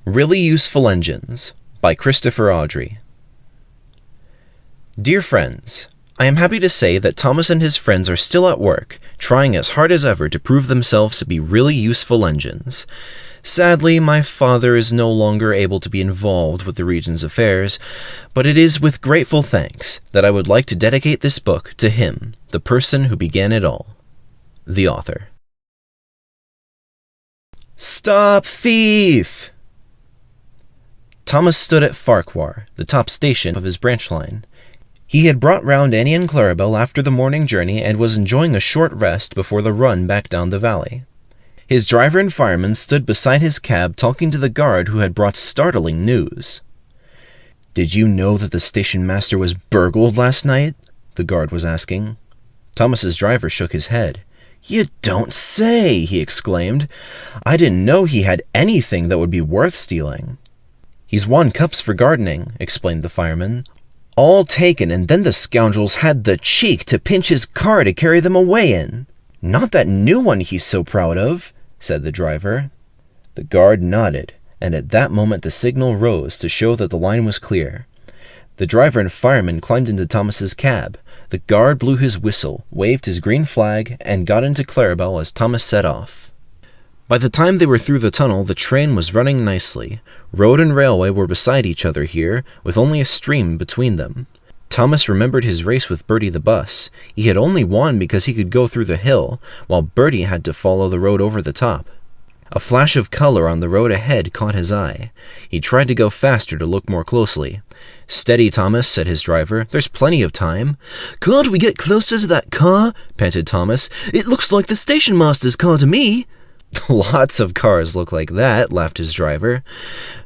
Really Useful Engines by Christopher Audrey. Dear friends, I am happy to say that Thomas and his friends are still at work, trying as hard as ever to prove themselves to be really useful engines. Sadly, my father is no longer able to be involved with the region's affairs, but it is with grateful thanks that I would like to dedicate this book to him, the person who began it all. The author. Stop, thief! Thomas stood at Farquhar, the top station of his branch line. He had brought round Annie and Clarabelle after the morning journey and was enjoying a short rest before the run back down the valley. His driver and fireman stood beside his cab talking to the guard who had brought startling news. "Did you know that the station master was burgled last night?" the guard was asking. Thomas's driver shook his head. "You don't say," he exclaimed. "I didn't know he had anything that would be worth stealing." "He's won cups for gardening," explained the fireman. "All taken, and then the scoundrels had the cheek to pinch his car to carry them away in. Not that new one he's so proud of," said the driver. The guard nodded, and at that moment the signal rose to show that the line was clear. The driver and fireman climbed into Thomas's cab. The guard blew his whistle, waved his green flag, and got into Clarabelle as Thomas set off. By the time they were through the tunnel, the train was running nicely. Road and railway were beside each other here, with only a stream between them. Thomas remembered his race with Bertie the bus. He had only won because he could go through the hill, while Bertie had to follow the road over the top. A flash of color on the road ahead caught his eye. He tried to go faster to look more closely. "Steady, Thomas," said his driver. "There's plenty of time." "Can't we get closer to that car?" panted Thomas. "It looks like the station master's car to me." "Lots of cars look like that," laughed his driver.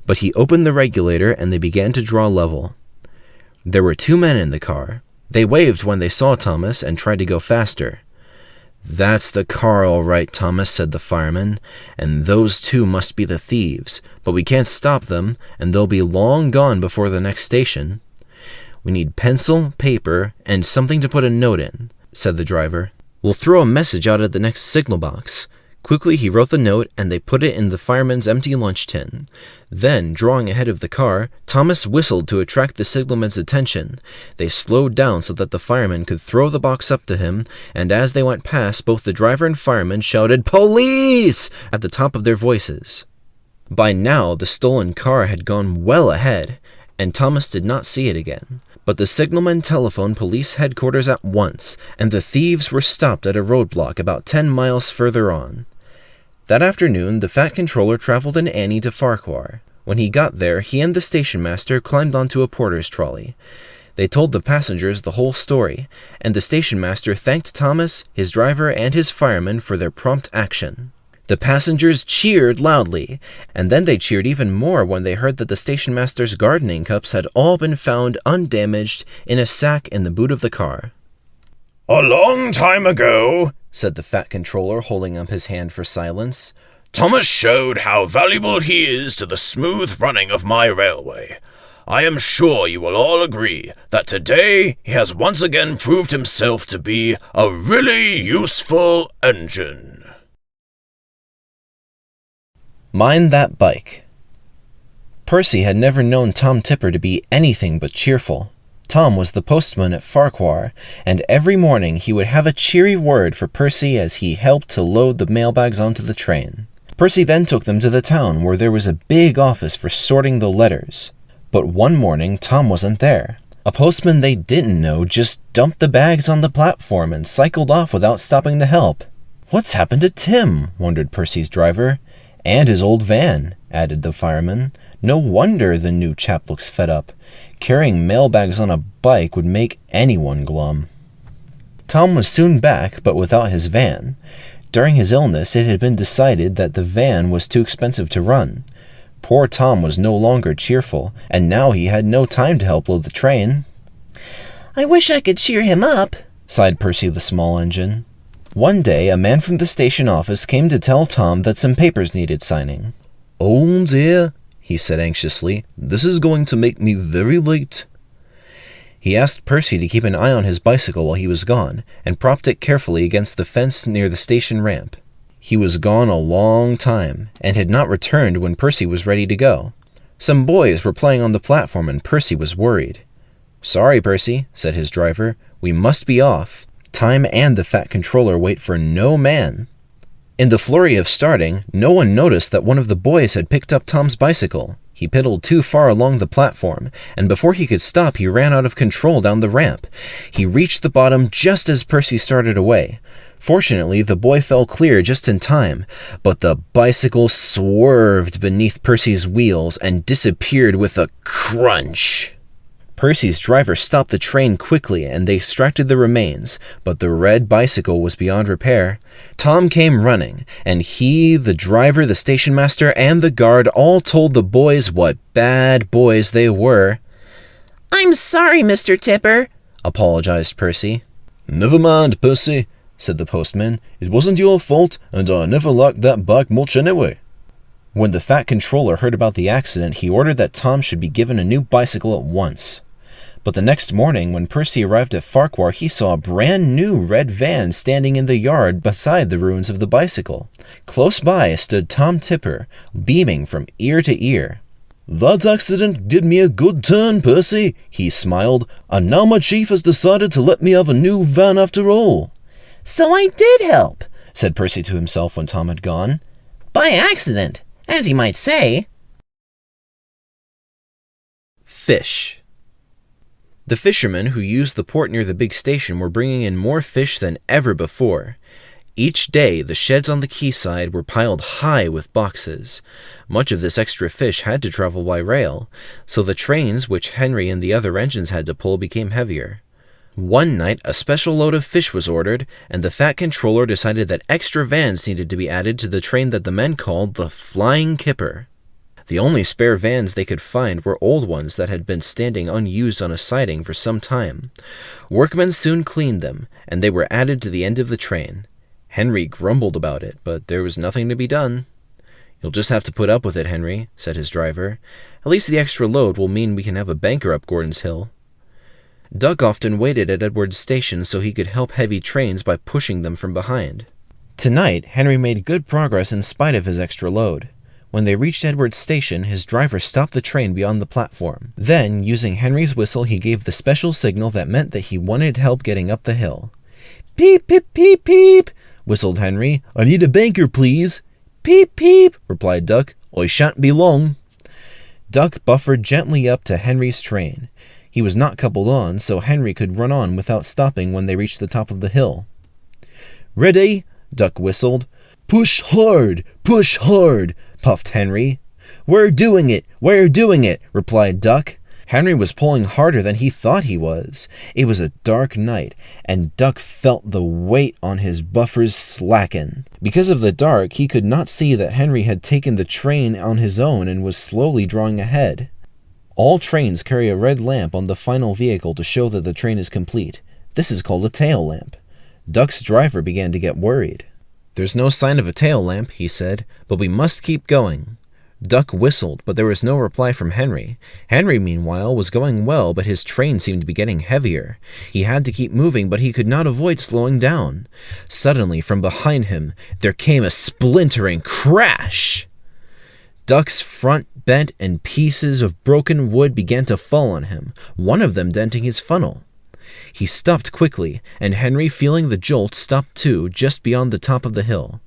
But he opened the regulator and they began to draw level. There were two men in the car. They waved when they saw Thomas and tried to go faster. "That's the car all right, Thomas," said the fireman, "and those two must be the thieves, but we can't stop them, and they'll be long gone before the next station." "We need pencil, paper, and something to put a note in," said the driver. "We'll throw a message out at the next signal box." Quickly he wrote the note, and they put it in the fireman's empty lunch tin. Then, drawing ahead of the car, Thomas whistled to attract the signalman's attention. They slowed down so that the fireman could throw the box up to him, and as they went past, both the driver and fireman shouted "Police!" at the top of their voices. By now, the stolen car had gone well ahead, and Thomas did not see it again. But the signalman telephoned police headquarters at once, and the thieves were stopped at a roadblock about 10 miles further on. That afternoon, the fat controller traveled in Annie to Farquhar. When he got there, he and the station master climbed onto a porter's trolley. They told the passengers the whole story, and the station master thanked Thomas, his driver, and his fireman for their prompt action. The passengers cheered loudly, and then they cheered even more when they heard that the station master's gardening cups had all been found undamaged in a sack in the boot of the car. "A long time ago," said the fat controller, holding up his hand for silence, "Thomas showed how valuable he is to the smooth running of my railway. I am sure you will all agree that today he has once again proved himself to be a really useful engine." Mind that bike. Percy had never known Tom Tipper to be anything but cheerful. Tom was the postman at Farquhar, and every morning he would have a cheery word for Percy as he helped to load the mailbags onto the train. Percy then took them to the town, where there was a big office for sorting the letters. But one morning Tom wasn't there. A postman they didn't know just dumped the bags on the platform and cycled off without stopping to help. "What's happened to Tim?" wondered Percy's driver. "And his old van," added the fireman. "No wonder the new chap looks fed up. Carrying mailbags on a bike would make anyone glum." Tom was soon back, but without his van. During his illness, it had been decided that the van was too expensive to run. Poor Tom was no longer cheerful, and now he had no time to help load the train. "I wish I could cheer him up," sighed Percy the small engine. One day, a man from the station office came to tell Tom that some papers needed signing. "Oh dear," he said anxiously, "this is going to make me very late." He asked Percy to keep an eye on his bicycle while he was gone, and propped it carefully against the fence near the station ramp. He was gone a long time, and had not returned when Percy was ready to go. Some boys were playing on the platform, and Percy was worried. "Sorry, Percy," said his driver. "We must be off. Time and the Fat Controller wait for no man." In the flurry of starting, no one noticed that one of the boys had picked up Tom's bicycle. He pedaled too far along the platform, and before he could stop, he ran out of control down the ramp. He reached the bottom just as Percy started away. Fortunately, the boy fell clear just in time, but the bicycle swerved beneath Percy's wheels and disappeared with a crunch. Percy's driver stopped the train quickly and they extracted the remains, but the red bicycle was beyond repair. Tom came running, and he, the driver, the station master, and the guard all told the boys what bad boys they were. "I'm sorry, Mr. Tipper," apologized Percy. "Never mind, Percy," said the postman. "It wasn't your fault, and I never liked that bike much anyway." When the Fat Controller heard about the accident, he ordered that Tom should be given a new bicycle at once. But the next morning, when Percy arrived at Farquhar, he saw a brand new red van standing in the yard beside the ruins of the bicycle. Close by stood Tom Tipper, beaming from ear to ear. "That accident did me a good turn, Percy," he smiled, "and now my chief has decided to let me have a new van after all." "So I did help," said Percy to himself when Tom had gone. "By accident, as you might say." Fish. The fishermen who used the port near the big station were bringing in more fish than ever before. Each day, the sheds on the quayside were piled high with boxes. Much of this extra fish had to travel by rail, so the trains which Henry and the other engines had to pull became heavier. One night, a special load of fish was ordered, and the Fat Controller decided that extra vans needed to be added to the train that the men called the Flying Kipper. The only spare vans they could find were old ones that had been standing unused on a siding for some time. Workmen soon cleaned them, and they were added to the end of the train. Henry grumbled about it, but there was nothing to be done. "You'll just have to put up with it, Henry," said his driver. "At least the extra load will mean we can have a banker up Gordon's Hill." Duck often waited at Edward's station so he could help heavy trains by pushing them from behind. Tonight, Henry made good progress in spite of his extra load. When they reached Edward's station, his driver stopped the train beyond the platform. Then, using Henry's whistle, he gave the special signal that meant that he wanted help getting up the hill. "Peep, peep, peep, peep," whistled Henry. "I need a banker, please." "Peep, peep," replied Duck. "I shan't be long." Duck buffered gently up to Henry's train. He was not coupled on, so Henry could run on without stopping when they reached the top of the hill. "Ready?" Duck whistled. Push hard, puffed Henry. We're doing it, replied Duck. Henry was pulling harder than he thought he was. It was a dark night, and Duck felt the weight on his buffers slacken. Because of the dark, he could not see that Henry had taken the train on his own and was slowly drawing ahead. All trains carry a red lamp on the final vehicle to show that the train is complete. This is called a tail lamp. Duck's driver began to get worried. "There's no sign of a tail lamp," he said, "but we must keep going." Duck whistled, but there was no reply from Henry. Henry, meanwhile, was going well, but his train seemed to be getting heavier. He had to keep moving, but he could not avoid slowing down. Suddenly, from behind him, there came a splintering crash. Duck's front bent, and pieces of broken wood began to fall on him, one of them denting his funnel. He stopped quickly, and Henry, feeling the jolt, stopped too, just beyond the top of the hill.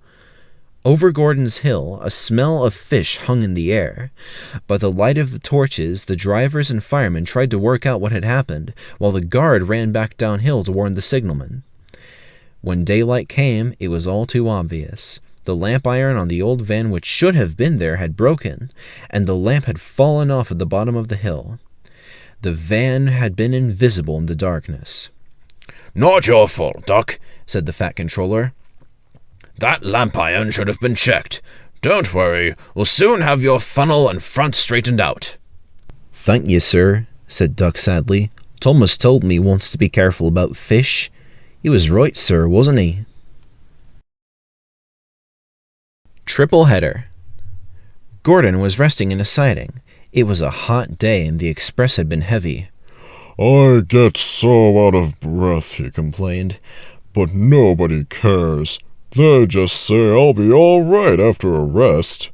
Over Gordon's Hill, a smell of fish hung in the air. By the light of the torches, the drivers and firemen tried to work out what had happened, while the guard ran back downhill to warn the signalman. When daylight came, it was all too obvious. The lamp iron on the old van which should have been there had broken, and the lamp had fallen off at the bottom of the hill. The van had been invisible in the darkness. "Not your fault, Duck," said the Fat Controller. "That lamp iron should have been checked. Don't worry, we'll soon have your funnel and front straightened out." "Thank you, sir," said Duck sadly. "Thomas told me once to be careful about fish. He was right, sir, wasn't he?" Triple header. Gordon was resting in a siding. It was a hot day and the express had been heavy. "I get so out of breath," he complained, "but nobody cares. They just say I'll be alright after a rest.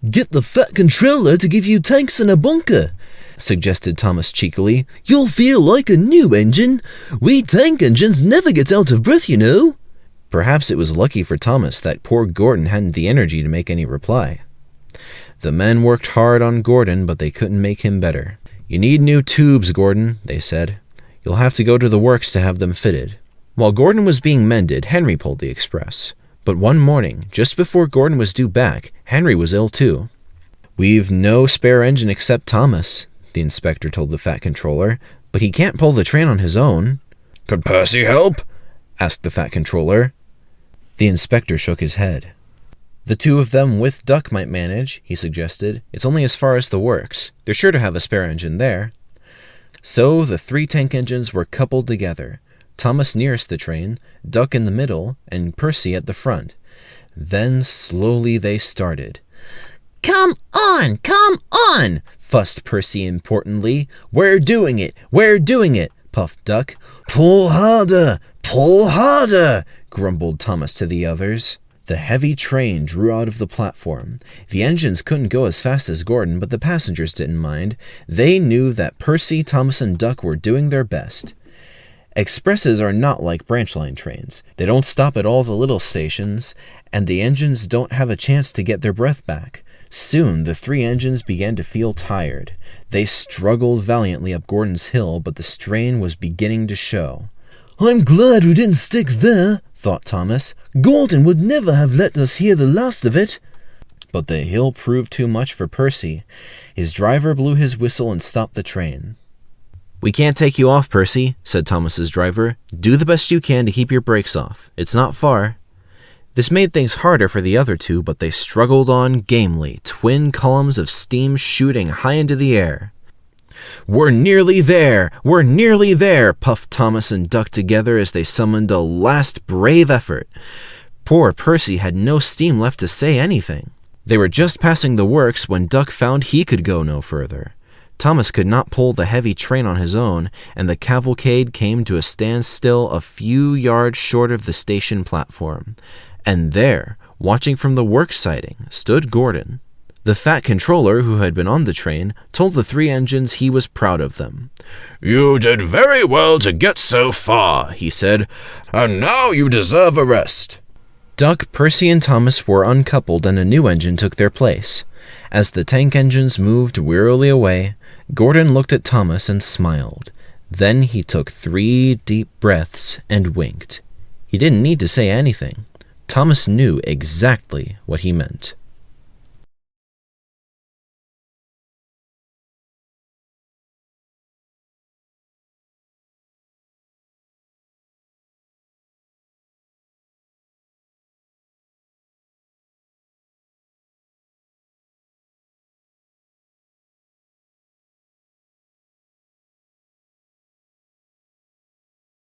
Get the Fat Controller to give you tanks and a bunker, suggested Thomas cheekily. You'll feel like a new engine. We tank engines never get out of breath, you know. Perhaps it was lucky for Thomas that poor Gordon hadn't the energy to make any reply. The men worked hard on Gordon, but they couldn't make him better. You need new tubes, Gordon, they said. You'll have to go to the works to have them fitted. While Gordon was being mended, Henry pulled the express. But one morning, just before Gordon was due back, Henry was ill too. We've no spare engine except Thomas, the inspector told the Fat Controller, but he can't pull the train on his own. Could Percy help? Asked the Fat Controller. The inspector shook his head. The two of them with Duck might manage, he suggested. It's only as far as the works. They're sure to have a spare engine there. So the 3 tank engines were coupled together. Thomas nearest the train, Duck in the middle, and Percy at the front. Then slowly they started. Come on, fussed Percy importantly. We're doing it, puffed Duck. Pull harder, grumbled Thomas to the others. The heavy train drew out of the platform. The engines couldn't go as fast as Gordon, but the passengers didn't mind. They knew that Percy, Thomas, and Duck were doing their best. Expresses are not like branch line trains. They don't stop at all the little stations, and the engines don't have a chance to get their breath back. Soon the 3 engines began to feel tired. They struggled valiantly up Gordon's hill, but the strain was beginning to show. I'm glad we didn't stick there, thought Thomas. Gordon would never have let us hear the last of it. But the hill proved too much for Percy. His driver blew his whistle and stopped the train. We can't take you off, Percy, said Thomas's driver. Do the best you can to keep your brakes off. It's not far. This made things harder for the other two, but they struggled on gamely, twin columns of steam shooting high into the air. We're nearly there, puffed Thomas and Duck together as they summoned a last brave effort. Poor Percy had no steam left to say anything. They were just passing the works when Duck found he could go no further. Thomas could not pull the heavy train on his own, and the cavalcade came to a standstill a few yards short of the station platform. And there, watching from the works siding, stood Gordon. The Fat Controller, who had been on the train, told the 3 engines he was proud of them. You did very well to get so far, he said, and now you deserve a rest. Duck, Percy, and Thomas were uncoupled and a new engine took their place. As the tank engines moved wearily away, Gordon looked at Thomas and smiled. Then he took 3 deep breaths and winked. He didn't need to say anything. Thomas knew exactly what he meant.